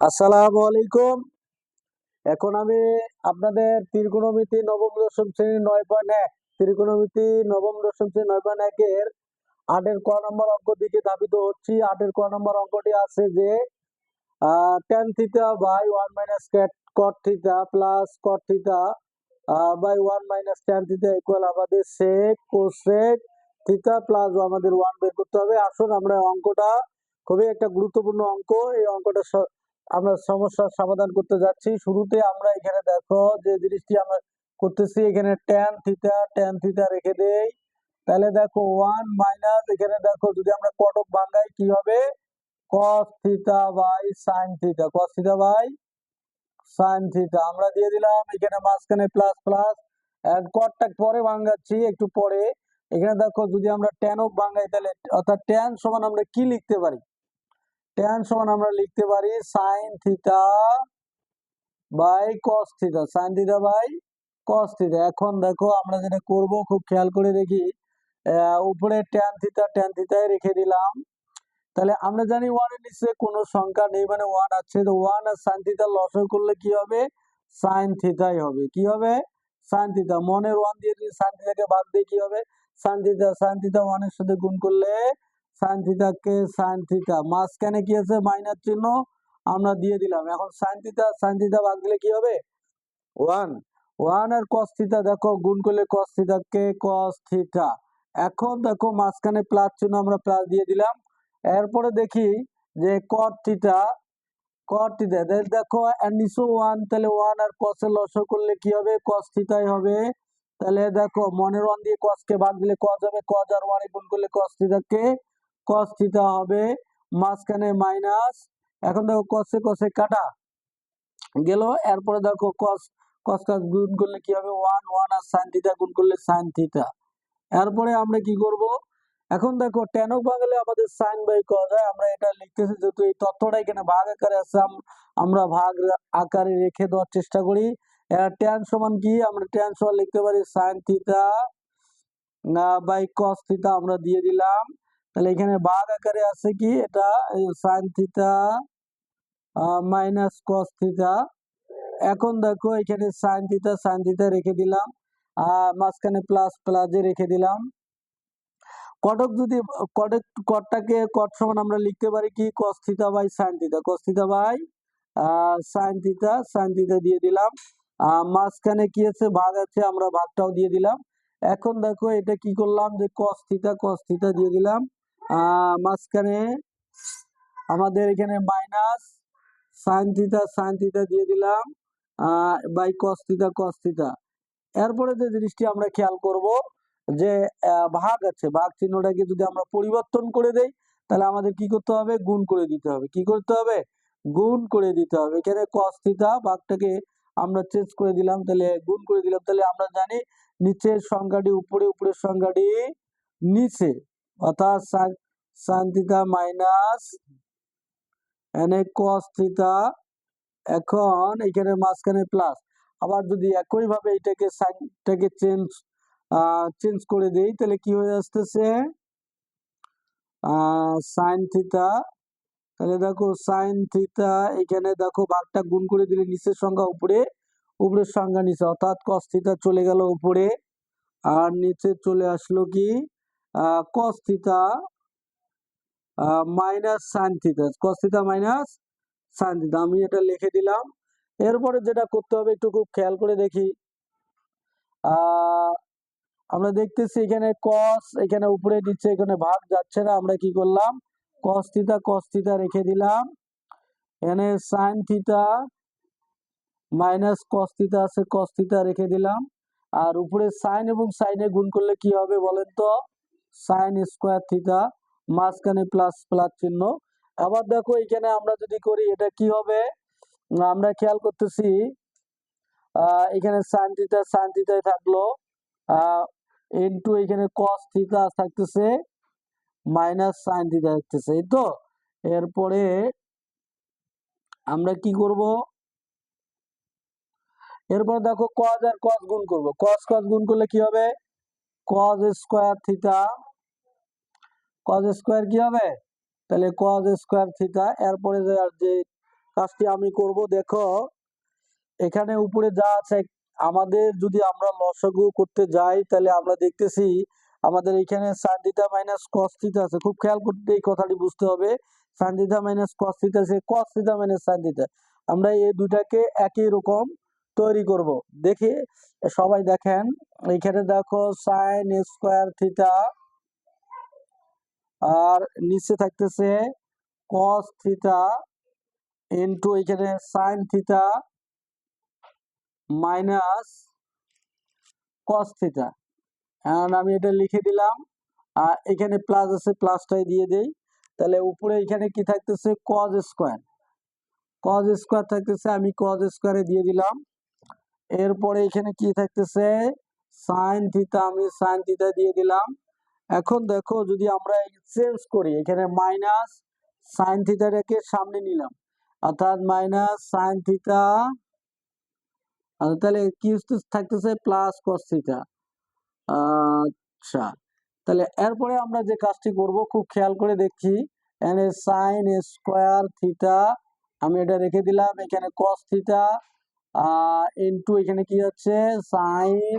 আসসালামু আলাইকুম। এখন আমি আপনাদের ত্রিকোণমিতি নবম দশম শ্রেণী 9.1 ত্রিকোণমিতি নবম দশম শ্রেণী 9.1 এর 8 ক নম্বর অঙ্ক দিকে ধাবিত হচ্ছি। 8 ক নম্বর অঙ্কটি আছে যে tan theta by 1 minus cot theta plus cot theta by 1 minus tan theta equal আমাদের sec cosec থিটা প্লাস আমাদের 1 বের করতে হবে। আসুন আমরা অঙ্কটা খুবই একটা গুরুত্বপূর্ণ অঙ্ক। এই অঙ্কটা আমরা সমস্যার সমাধান করতে যাচ্ছি। শুরুতে আমরা এখানে দেখো যে জিনিসটি আমরা করতেছি, এখানে tan থিটা রেখে দেই। তাহলে দেখো 1 মাইনাস, এখানে দেখো যদি আমরা কটক ভাঙাই কি হবে, cos theta by sin theta, cos theta by sin theta আমরা দিয়ে দিলাম। এখানে মাঝখানে প্লাস প্লাস এন্ড কটটা পরে ভাঙাচ্ছি একটু পরে। এখানে দেখো যদি আমরা tan অফ ভাঙাই তাহলে অর্থাৎ tan সমান আমরা কি লিখতে পারি, tan সমান আমরা লিখতে পারি sin theta by cos theta, sin theta by cos theta. এখন দেখো আমরা যেটা করব খুব খেয়াল করে দেখি, উপরে tan থিটায় রেখে দিলাম। তাহলে আমরা জানি 1 এর নিচে কোনো সংখ্যা নেই, মানে 1 আছে, তো 1 আর sin থিটা লসাগু করলে কি হবে, sin থিটাই হবে। কি হবে, sin থিটা। মনের 1 দিয়ে যদি sin থিটাকে বাদ দিয়ে কি হবে, sin থিটা 1 এর সাথে গুণ করলে sin থিটাকে sin থিটা, মাঝখানে কি আছে মাইনাস চিহ্ন আমরা দিয়ে দিলাম। এখন sin থিটা বাদ দিলে কি হবে 1 আর cos থিটা দেখো গুণ করলে cos থিটাকে cos থিটা। এখন দেখো মাঝখানে প্লাস চিহ্ন আমরা প্লাস দিয়ে দিলাম। এরপরে দেখি যে cot থিটা দেখো এর নিচে 1, তাহলে 1 আর cos এর লসাগু করলে কি হবে, cos থিটাই হবে। তাহলে দেখো মনের 1 দিয়ে cos কে ভাগ দিলে cos হবে, cos আর 1 এ গুণ করলে cos থিটাকে cos থিটা হবে, মাঝখানে মাইনাস। এখন দেখো cos এ কাটা গেল। এরপরে দেখো cos গুণ করলে কি হবে 1 আর sin থিটা গুণ করলে sin থিটা। এরপরে আমরা কি করব, এখন দেখো tan অফ ভাঙলে আমাদের sin বাই cos হয়। আমরা এটা লিখতেছি যেহেতু এই তথ্যটা এখানে ভাগ আকারে আছে, আমরা ভাগ আকারে রেখে দেওয়ার চেষ্টা করি। tan সমান কি, আমরা tan সমান লিখতে পারি sin theta by cos theta আমরা দিয়ে দিলাম। তাহলে এখানে ভাগ আকারে আছে কি এটা sin theta minus cos theta. এখন দেখো এখানে sin থিটা রেখে দিলাম, মাঝখানে প্লাস প্লাসে রেখে দিলাম। কটক যদি কটটাকে কট সমান আমরা লিখতে পারি কি cos theta by sin theta, cos theta by sin theta দিয়ে দিলাম। মাঝখানে কি আছে ভাগ আছে, আমরা ভাগটাও দিয়ে দিলাম। এখন দেখো এটা কি করলাম যে cos থিটা দিয়ে দিলাম, মাঝখানে আমাদের এখানে মাইনাস sin থিটা দিয়ে দিলাম বাই cos থিটা। এরপরে যে জিনিসটি আমরা খেয়াল করব যে ভাগ আছে, ভাগ চিহ্নটাকে যদি আমরা পরিবর্তন করে দেই তাহলে আমাদের কি করতে হবে, গুণ করে দিতে হবে। কি করতে হবে, গুণ করে দিতে হবে। এখানে cos থিটা ভাগটাকে আমরা চেঞ্জ করে দিলাম, তাহলে গুণ করে দিলাম। তাহলে আমরা জানি নিচের সংখ্যাটি উপরে, উপরের সংখ্যাটি নিচে, অর্থাৎ sin থিটা মাইনাস এনে cos থিটা। এখন এখানে মাঝখানে প্লাস, আবার যদি একই ভাবে এটাকে সাইনটাকে চেঞ্জ করে দেই তাহলে কি হয়ে আসতেছে sin থিটা। তাহলে দেখো sin থিটা, এখানে দেখো ভাগটা গুণ করে দিলে নিচের সংখ্যা উপরে, উপরের সংখ্যা নিচে, অর্থাৎ cos থিটা চলে গেল উপরে আর নিচে চলে আসলো কি cos theta minus sin theta, cos theta minus sin theta. আমি এটা লিখে দিলাম। এরপরে যেটা করতে হবে একটু খুব খেয়াল করে দেখি, আমরা দেখতেছি এখানে cos, এখানে উপরে নিচে এখানে ভাগ যাচ্ছে না, আমরা কি করলাম cos থিটা রেখে দিলাম। এখানে sin theta minus cos theta আছে, cos থিটা রেখে দিলাম। আর উপরে sin এবং sin এ গুণ করলে কি হবে বলেন তো, sin স্কয়ার থিটা, মাঝখানে প্লাস প্লাস চিহ্ন। আবার দেখো এখানে আমরা যদি করি এটা কি হবে, আমরা খেয়াল করতেছি এখানে sin থিটাই থাকলো ইনটু এখানে cos থিটা থাকতেছে মাইনাস sin থিটা থাকতেছে, এই তো। এরপরে আমরা কি করব, এরপর দেখো cos আর cos গুণ করব, cos গুণ করলে কি হবে cos square theta, cos square কি হবে, তাহলে cos স্কয়ার থিটা। এরপরে যে কাজটি আমি করব। দেখো এখানে উপরে যা আছে, আমাদের যদি আমরা লসাগু করতে যাই তাহলে আমরা দেখতেছি আমাদের এখানে sine theta minus cos theta আছে। খুব খেয়াল করতে এই কথাটি বুঝতে হবে, sine theta minus cos theta আছে, cos theta minus sine theta. আমরা এই দুটাকে একই রকম তৈরি করব। দেখি সবাই দেখেন, এখানে দেখো সাইন স্কোয়ার থিটা আর নিচে থাকতেছে কস থিটা ইন্টু এখানে sine theta minus cos theta. এখন আমি এটা লিখে দিলাম, আর এখানে প্লাস আছে, প্লাসটাই দিয়ে দেই। তাহলে উপরে এখানে কি থাকতেছে, কজ স্কোয়ার, কজ স্কোয়ার থাকতেছে, আমি কজ স্কোয়ারে দিয়ে দিলাম। এরপরে এখানে কি থাকতেছে, সাইন থিটা, আমি সাইন থিটা দিয়ে দিলাম। এখন দেখো যদি আমরা চেঞ্জ করি, এখানে মাইনাস সাইন থিটাটাকে সামনে নিলাম, অর্থাৎ মাইনাস সাইন থিটা, তাহলে কি থাকতেছে প্লাস কস থিটা। আচ্ছা, তাহলে এরপরে আমরা যে কাজটি করব খুব খেয়াল করে দেখি, এখানে সাইন স্কোয়ার থিটা আমি এটা রেখে দিলাম, এখানে কস থিটা ইন্টু এখানে কি হচ্ছে sign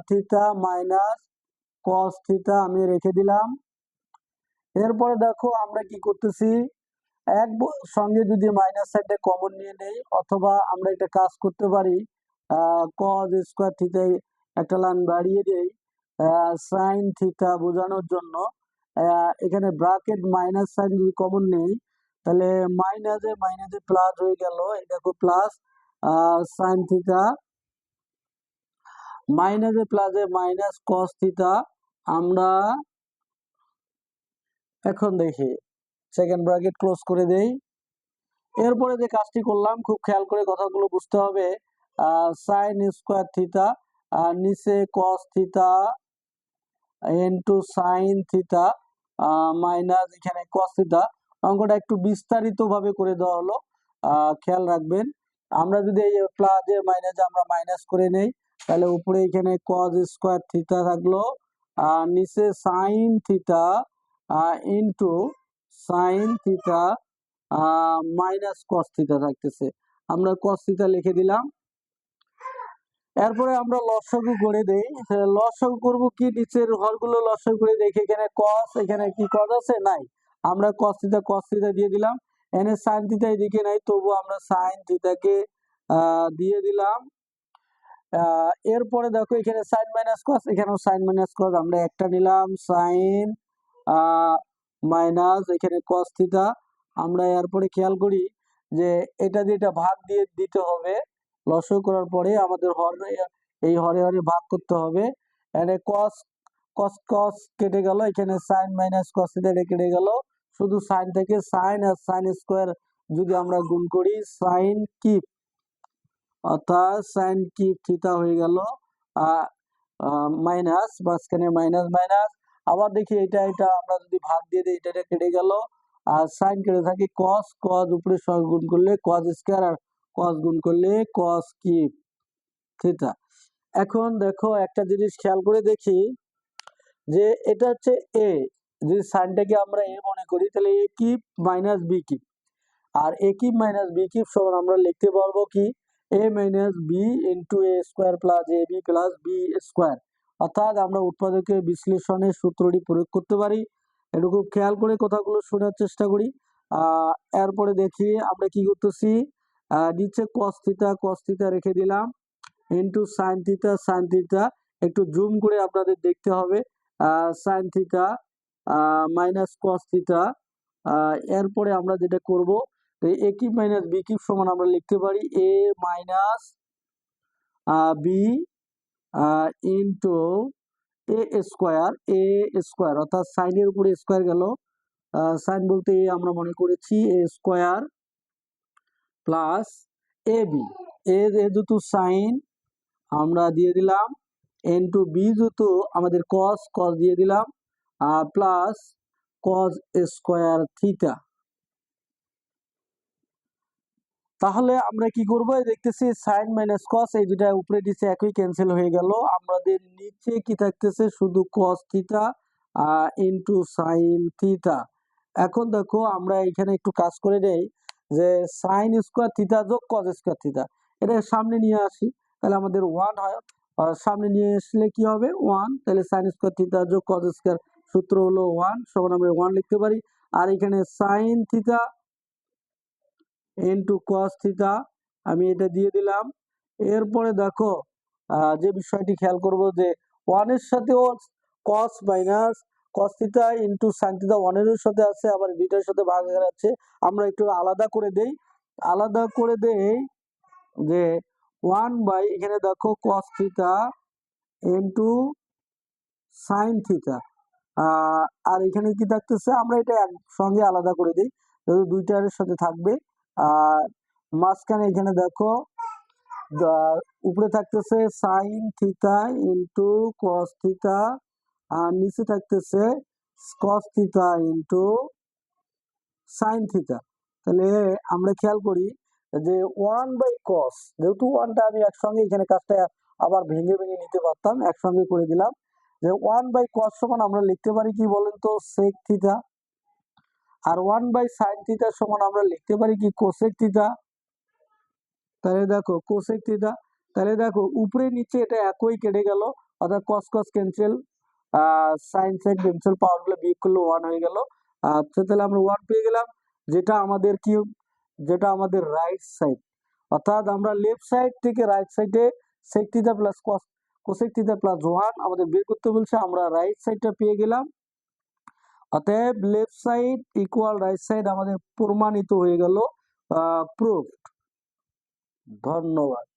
theta minus cos theta আমি রেখে দিলাম। এরপরে দেখো আমরা কি করতেছি, সঙ্গে যদি মাইনাস সাইডে কমন নিয়ে নেই, অথবা আমরা একটা কাজ করতে পারি, কজ স্কোয়ার থিটা একটা লাইন বাড়িয়ে দেই সাইন থিটা বোঝানোর জন্য। এখানে ব্রাকেট মাইনাস সাইন যদি কমন নেই, তাহলে মাইনাসে মাইনাসে প্লাস হয়ে গেল, এই দেখো প্লাস সাইন থিটা মাইনাসে প্লাসে মাইনাস কস থিটা। আমরা এখন দেখি সেকেন্ড ব্র্যাকেট ক্লোজ করে দেই। এরপরে যে কাজটি করলাম খুব খেয়াল করে কথাগুলো বুঝতে হবে, সাইন স্কোয়ার থিটা আর নিচে cos theta into sign theta minus এখানে কস থিটা। অঙ্কটা একটু বিস্তারিত ভাবে করে দেওয়া হলো, খেয়াল রাখবেন। আমরা যদি এই প্লাসে মাইনাসে আমরা মাইনাস করে নেই, তাহলে উপরে এখানে কস স্কোয়ার থিটা থাকলো আর নিচে sine theta into sign theta minus cos theta থাকতেছে। আমরা কস থিটা লিখে দিলাম। এরপরে আমরা লসাগু করে দেই। লসাগু করব কি, নিচের হরগুলো লসাগু করে দেখি, এখানে কস, এখানে কি কস আছে, নাই, আমরা কস থিটা দিয়ে দিলাম। এখানে সাইন থিটা এদিকে নাই, তবু আমরা সাইন থিটাকে দিয়ে দিলাম। এরপরে দেখো এখানে সাইন মাইনাস কস, এখানেও সাইন মাইনাস কস, আমরা একটা নিলাম সাইন মাইনাস এখানে কস থিটা। আমরা এরপরে খেয়াল করি যে এটা দিয়ে এটা ভাগ দিয়ে দিতে হবে, লসাগু করার পরে আমাদের এই হরে হরে ভাগ করতে হবে। এখানে কস কস কস কেটে গেল, এখানে সাইন মাইনাস কস থিটা কেটে গেল, শুধু সাইন থেকে সাইন আর সাইন স্কোয়ার যদি আমরা গুণ করি, সাইন কিপ, অর্থাৎ সাইন কিপ থিটা হয়ে গেল মাইনাস, মাঝখানে মাইনাস মাইনাস। আবার দেখি এটা এটা আমরা যদি ভাগ দিয়ে দিই, এটা কেটে গেল, আর সাইন কেটে থাকি কস, কস উপরে সব গুণ করলে কস স্কয়ার, আর কস গুণ করলে কস কিউব থিটা। এখন দেখো একটা জিনিস খেয়াল করে দেখি যে এটা হচ্ছে এ, যদি সাইনটাকে আমরা এ মনে করি, তাহলে এ কিউব মাইনাস বি কিউব, আর এ কিউব মাইনাস বি কিউব সমান আমরা লিখতে পারবো কি, এ minus B into A square plus A B plus B square. অর্থাৎ আমরা উৎপাদকের বিশ্লেষণের সূত্রটি প্রয়োগ করতে পারি। একটু খুব খেয়াল করে কথাগুলো শোনার চেষ্টা করি। এরপরে দেখি আমরা কি করতেছি, নিচে কস থিটা রেখে দিলাম ইন্টু সাইন থিটা, একটু জুম করে আপনাদের দেখতে হবে, sine theta minus cos theta. এরপরে আমরা যেটা করব, এ কিউব মাইনাস বি কিউব সমান আমরা লিখতে পারি এ মাইনাস বি ইন্টু এ স্কোয়ার, অর্থাৎ সাইনের উপরে স্কোয়ার গেল, সাইন বলতে আমরা মনে করেছি এ স্কোয়ার প্লাস এ বি, এ যেহেতু সাইন আমরা দিয়ে দিলাম, ইন্টু বি যেহেতু আমাদের কস, কস দিয়ে দিলাম, প্লাস কস স্কোয়ার থিটা। তাহলে আমরা কি করবো, দেখতেছি সাইন মাইনাস কস, এই দুটা উপরে নিচে একই ক্যান্সেল হয়ে গেল, আমাদের নিচে কি থাকতেছে শুধু cos theta into sine theta. এখন দেখো আমরা এখানে একটু কাজ করে নেই, যে সাইন স্কোয়ার থিটা যোগ কজ স্কোয়ার থিটা, এটা সামনে নিয়ে আসি তাহলে আমাদের 1 হয়। আর সামনে নিয়ে আসলে কি হবে 1, তাহলে সাইন স্কোয়ার থিটা যোগ কজ স্কোয়ার সূত্র হলো 1 সমান আমরা 1 লিখতে পারি। আর এখানে sine theta into cos theta আমি এটা দিয়ে দিলাম। এরপরে দেখো যে বিষয়টি খেয়াল করব যে 1 এর সাথেও কস minus cos theta into sine theta 1 এর সাথে আছে, আবার দুইটার সাথে ভাগ হয়ে যাচ্ছে। আমরা একটু আলাদা করে দেই যে 1 বাই এখানে দেখো cos theta into sine theta, আর এখানে কি থাকতেছে আমরা এটা একসঙ্গে আলাদা করে দিই, দুইটার সাথে থাকবে। আর মাঝখানে এখানে দেখো উপরে থাকতেছে sine theta into cos theta, আর নিচে থাকতেছে cos theta into sine theta. তাহলে আমরা খেয়াল করি যে 1 বাই কস, যেহেতু 1টা আমি একসঙ্গে এখানে কাজটা আবার ভেঙে ভেঙে নিতে পারতাম, একসঙ্গে করে দিলাম যে 1 বাই কস সমান আমরা লিখতে পারি কি বলেন তো সেক থিটা, আর 1 বাই সাইন থিটা সমান আমরা লিখতে পারি কি কোসেক থিটা। তাহলে দেখো কোসেক থিটা, তাহলে দেখো উপরে নিচে এটা একই কেটে গেল, অর্থাৎ কস কস ক্যান্সেল, সাইন সাইন ক্যান্সেল, পাওয়ার গুলো বিয়োগ করলে 1 হয়ে গেল। আচ্ছা তাহলে আমরা 1 পেয়ে গেলাম, যেটা আমাদের কি, যেটা আমাদের রাইট সাইড, অর্থাৎ আমরা লেফট সাইড থেকে রাইট সাইডে sec theta plus cos cosec theta plus 1 আমাদের বের করতে বলছে, আমরা রাইট সাইডটা পেয়ে গেলাম। অতএব left side equal right side আমাদের প্রমাণিত হয়ে গেল, প্রুফ। ধন্যবাদ।